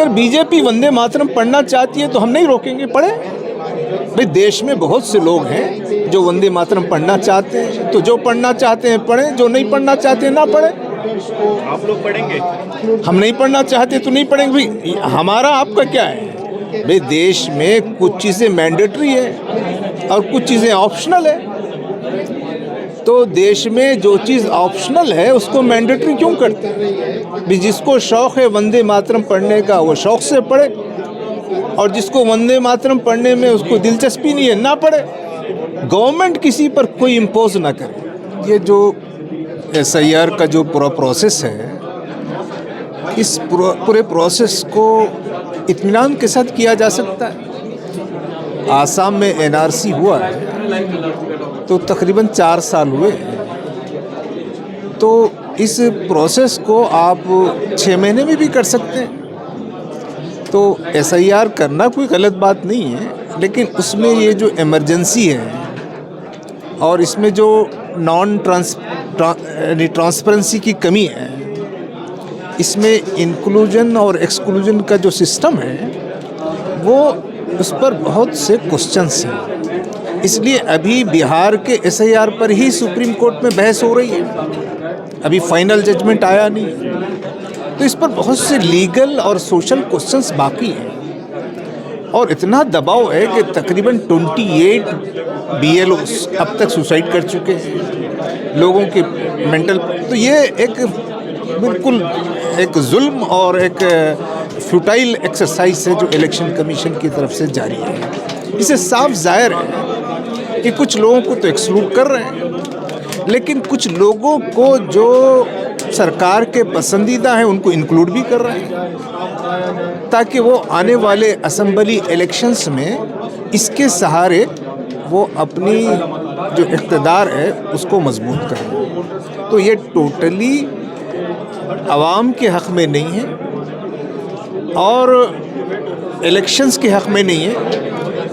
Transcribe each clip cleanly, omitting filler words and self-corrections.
अगर बीजेपी वंदे मातरम पढ़ना चाहती है तो हम नहीं रोकेंगे, पढ़े। भाई देश में बहुत से लोग हैं जो वंदे मातरम पढ़ना चाहते हैं, तो जो पढ़ना चाहते हैं पढ़ें, जो नहीं पढ़ना चाहते हैं ना पढ़ें। आप लोग पढ़ेंगे? हम नहीं पढ़ना चाहते तो नहीं पढ़ेंगे। भाई हमारा आपका क्या है? भाई देश में कुछ चीज़ें मैंडेटरी है और कुछ चीज़ें ऑप्शनल है। तो देश में जो चीज़ ऑप्शनल है उसको मैंडेटरी क्यों करते हैं? भी जिसको शौक़ है वंदे मातरम पढ़ने का वो शौक़ से पढ़े, और जिसको वंदे मातरम पढ़ने में उसको दिलचस्पी नहीं है ना पढ़े। गवर्नमेंट किसी पर कोई इम्पोज ना करे। ये जो SIR का जो पूरा प्रोसेस है, इस पूरे प्रोसेस को इत्मीनान के साथ किया जा सकता है। आसाम में NRC हुआ है तो तकरीबन 4 साल हुए, तो इस प्रोसेस को आप 6 महीने में भी कर सकते हैं। तो SIR करना कोई गलत बात नहीं है, लेकिन उसमें ये जो इमरजेंसी है और इसमें जो ट्रांसपेरेंसी की कमी है, इसमें इंक्लूजन और एक्सक्लूजन का जो सिस्टम है वो उस पर बहुत से क्वेश्चंस हैं। इसलिए अभी बिहार के SIR पर ही सुप्रीम कोर्ट में बहस हो रही है, अभी फाइनल जजमेंट आया नहीं। तो इस पर बहुत से लीगल और सोशल क्वेश्चंस बाकी हैं, और इतना दबाव है कि तकरीबन 28 BLOs अब तक सुसाइड कर चुके हैं लोगों के मेंटल। तो ये एक बिल्कुल एक जुल्म और एक फ्यूटाइल एक्सरसाइज है जो इलेक्शन कमीशन की तरफ से जारी है। इसे साफ जाहिर है कि कुछ लोगों को तो एक्सक्लूड कर रहे हैं, लेकिन कुछ लोगों को जो सरकार के पसंदीदा हैं उनको इंक्लूड भी कर रहे हैं, ताकि वो आने वाले असेंबली इलेक्शंस में इसके सहारे वो अपनी जो इक़्तिदार है उसको मजबूत करें। तो ये टोटली आवाम के हक़ में नहीं है और इलेक्शंस के हक़ में नहीं है।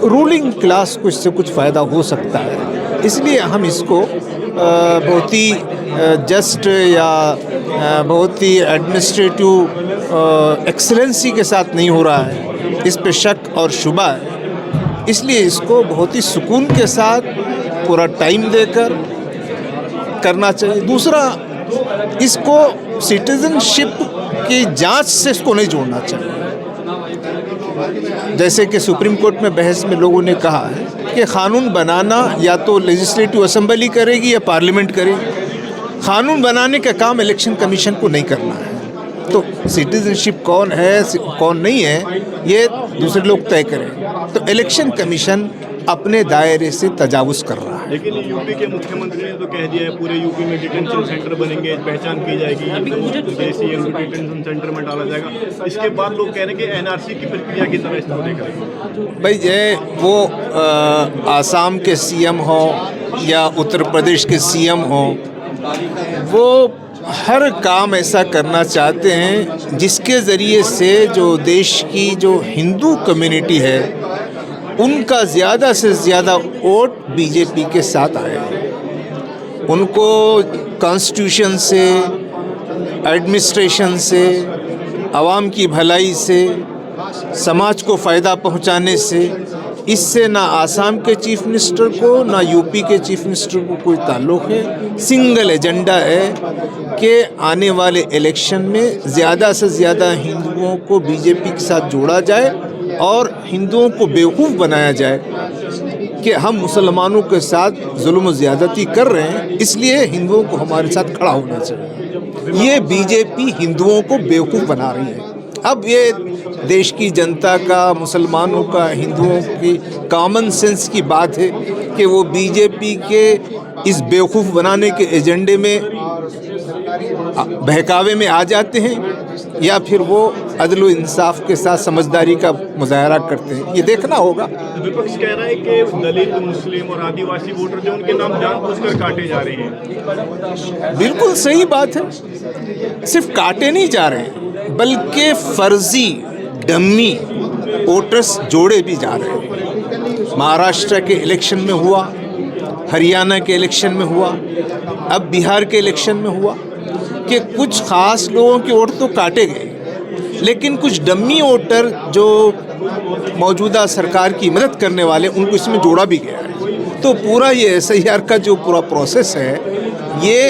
रूलिंग क्लास को इससे कुछ फ़ायदा हो सकता है, इसलिए हम इसको बहुत ही जस्ट या बहुत ही एडमिनिस्ट्रेटिव एक्सीलेंसी के साथ नहीं हो रहा है, इस पे शक और शुबा है। इसलिए इसको बहुत ही सुकून के साथ पूरा टाइम देकर करना चाहिए। दूसरा, इसको सिटीजनशिप की जांच से इसको नहीं जोड़ना चाहिए। जैसे कि सुप्रीम कोर्ट में बहस में लोगों ने कहा है कि क़ानून बनाना या तो लेजिस्लेटिव असेंबली करेगी या पार्लियामेंट करेगी। क़ानून बनाने का काम इलेक्शन कमीशन को नहीं करना है। तो सिटीजनशिप कौन है कौन नहीं है ये दूसरे लोग तय करें। तो इलेक्शन कमीशन अपने दायरे से तजावुज़ कर रहा है। लेकिन यूपी के मुख्यमंत्री ने तो कह दिया है पूरे यूपी में डिटेंशन सेंटर बनेंगे, पहचान की जाएगी, डिटेंशन सेंटर में डाला जाएगा। इसके बाद लोग कह रहे हैं कि NRC की प्रक्रिया की तरह इसको देखें। भाई ये वो आसाम के CM हो या उत्तर प्रदेश के CM हो, वो हर काम ऐसा करना चाहते हैं जिसके ज़रिए से जो देश की जो हिंदू कम्युनिटी है उनका ज़्यादा से ज़्यादा वोट बीजेपी के साथ आए। उनको कॉन्स्टिट्यूशन से, एडमिनिस्ट्रेशन से, आवाम की भलाई से, समाज को फ़ायदा पहुंचाने से, इससे ना आसाम के चीफ मिनिस्टर को ना यूपी के चीफ मिनिस्टर को कोई ताल्लुक़ है। सिंगल एजेंडा है कि आने वाले इलेक्शन में ज़्यादा से ज़्यादा हिंदुओं को बीजेपी के साथ जोड़ा जाए और हिंदुओं को बेवकूफ़ बनाया जाए कि हम मुसलमानों के साथ जुल्म ज़्यादती कर रहे हैं, इसलिए हिंदुओं को हमारे साथ खड़ा होना चाहिए। ये बीजेपी हिंदुओं को बेवकूफ़ बना रही है। अब ये देश की जनता का, मुसलमानों का, हिंदुओं की कॉमन सेंस की बात है कि वो बीजेपी के इस बेवकूफ़ बनाने के एजेंडे में बहकावे में आ जाते हैं या फिर वो अदल इंसाफ के साथ समझदारी का मुजाहरा करते हैं। ये देखना होगा। विपक्ष कह रहा है कि दलित, मुस्लिम और आदिवासी वोटर जो उनके नाम जानबूझकर काटे जा रहे हैं। बिल्कुल सही बात है। सिर्फ काटे नहीं जा रहे हैं बल्कि फर्जी डम्मी वोटर्स जोड़े भी जा रहे हैं। महाराष्ट्र के इलेक्शन में हुआ, हरियाणा के इलेक्शन में हुआ, अब बिहार के इलेक्शन में हुआ कि कुछ ख़ास लोगों के वोट तो काटे गए, लेकिन कुछ डम्मी वोटर जो मौजूदा सरकार की मदद करने वाले उनको इसमें जोड़ा भी गया है। तो पूरा ये SIR का जो पूरा प्रोसेस है ये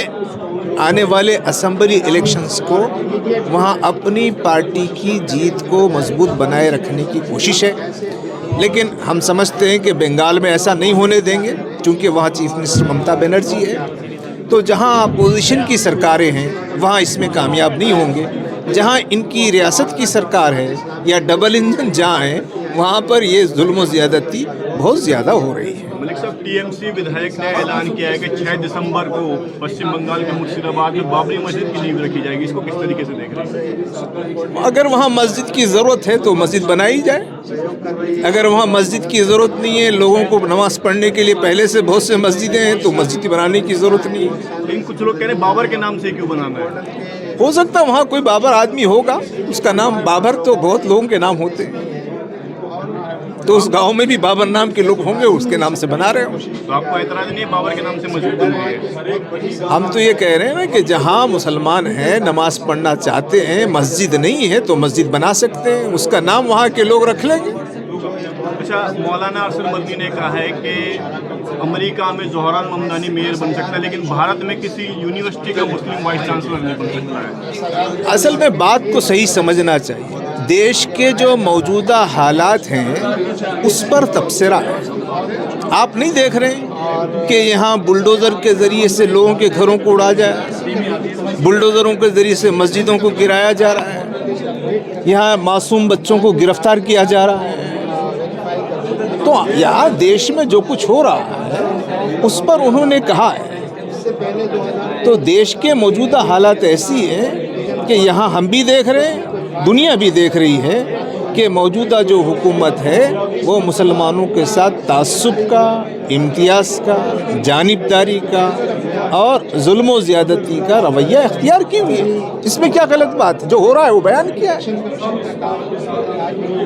आने वाले असेंबली इलेक्शंस को वहाँ अपनी पार्टी की जीत को मजबूत बनाए रखने की कोशिश है। लेकिन हम समझते हैं कि बंगाल में ऐसा नहीं होने देंगे, क्योंकि वहाँ चीफ मिनिस्टर ममता बनर्जी है। तो जहाँ अपोजिशन की सरकारें हैं वहाँ इसमें कामयाब नहीं होंगे। जहाँ इनकी रियासत की सरकार है या डबल इंजन जहाँ है वहाँ पर ये जुल्म और ज़्यादती बहुत ज़्यादा हो रही है। मलिक साहब, TMC विधायक ने ऐलान किया है कि 6 दिसंबर को पश्चिम बंगाल के मुर्शिदाबाद में बाबरी मस्जिद की नींव रखी जाएगी। इसको किस तरीके से देख रहे हैं? अगर वहाँ मस्जिद की ज़रूरत है तो मस्जिद बनाई जाए। अगर वहाँ मस्जिद की ज़रूरत नहीं है, लोगों को नमाज़ पढ़ने के लिए पहले से बहुत से मस्जिदें हैं, तो मस्जिद बनाने की ज़रूरत नहीं है। लेकिन कुछ लोग कह रहे हैं बाबर के नाम से क्यों बनाना है? हो सकता है वहाँ कोई बाबर आदमी होगा, उसका नाम बाबर, तो बहुत लोगों के नाम होते हैं, तो उस गांव में भी बाबर नाम के लोग होंगे, उसके नाम से बना रहे हो। तो आपको एतराज नहीं है बाबर के नाम से मस्जिद बन रही है? हम तो ये कह रहे हैं ना कि जहाँ मुसलमान हैं, नमाज पढ़ना चाहते हैं, मस्जिद नहीं है तो मस्जिद बना सकते हैं, उसका नाम वहाँ के लोग रख लेंगे। अच्छा, मौलाना अरशद मदनी ने कहा है कि अमेरिका में जोहरान ममदानी मेयर बन सकता है, लेकिन भारत में किसी यूनिवर्सिटी का मुस्लिम वाइस चांसलर नहीं बन सकता है। असल में बात को सही समझना चाहिए। देश के जो मौजूदा हालात हैं उस पर तबसरा है। आप नहीं देख रहे हैं कि यहाँ बुलडोज़र के ज़रिए से लोगों के घरों को उड़ा जाए, बुलडोज़रों के ज़रिए से मस्जिदों को गिराया जा रहा है, यहाँ मासूम बच्चों को गिरफ्तार किया जा रहा है। तो यहाँ देश में जो कुछ हो रहा है उस पर उन्होंने कहा है। तो देश के मौजूदा हालात ऐसी हैं कि यहाँ हम भी देख रहे हैं, दुनिया भी देख रही है कि मौजूदा जो हुकूमत है वो मुसलमानों के साथ तासुब का, इम्तियाज़ का, जानिबदारी का और जुल्म व ज़्यादती का रवैया इख्तियार की हुई है। इसमें क्या गलत बात है? जो हो रहा है वो बयान किया है।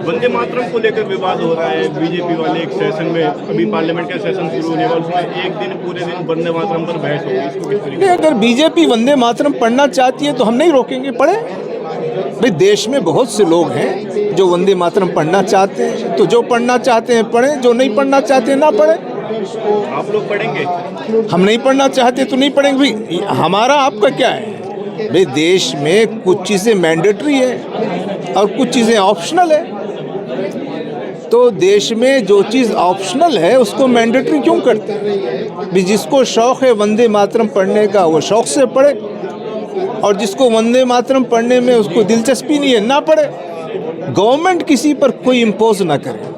वंदे मातरम को लेकर विवाद हो रहा है। बीजेपी वाले एक सेशन में, अभी पार्लियामेंट का सेशन शुरू होने वाला, उसमें एक दिन पूरे दिन वंदे मातरम पर बहस होगी। इसको किस तरीके? अगर बीजेपी वंदे मातरम पढ़ना चाहती है तो हम नहीं रोकेंगे, पढ़े। भाई देश में बहुत से लोग हैं जो वंदे मातरम पढ़ना चाहते हैं, तो जो पढ़ना चाहते हैं पढ़ें, जो नहीं पढ़ना चाहते हैं ना पढ़ें। आप लोग पढ़ेंगे? हम नहीं पढ़ना चाहते तो नहीं पढ़ेंगे। भाई हमारा आपका क्या है? भाई देश में कुछ चीज़ें मैंडेटरी है और कुछ चीज़ें ऑप्शनल है। तो देश में जो चीज़ ऑप्शनल है उसको मैंडेटरी क्यों करते हैं? भाई जिसको शौक़ है वंदे मातरम पढ़ने का वो शौक़ से पढ़े, और जिसको वंदे मातरम पढ़ने में उसको दिलचस्पी नहीं है ना पढ़े। गवर्नमेंट किसी पर कोई इम्पोज ना करे।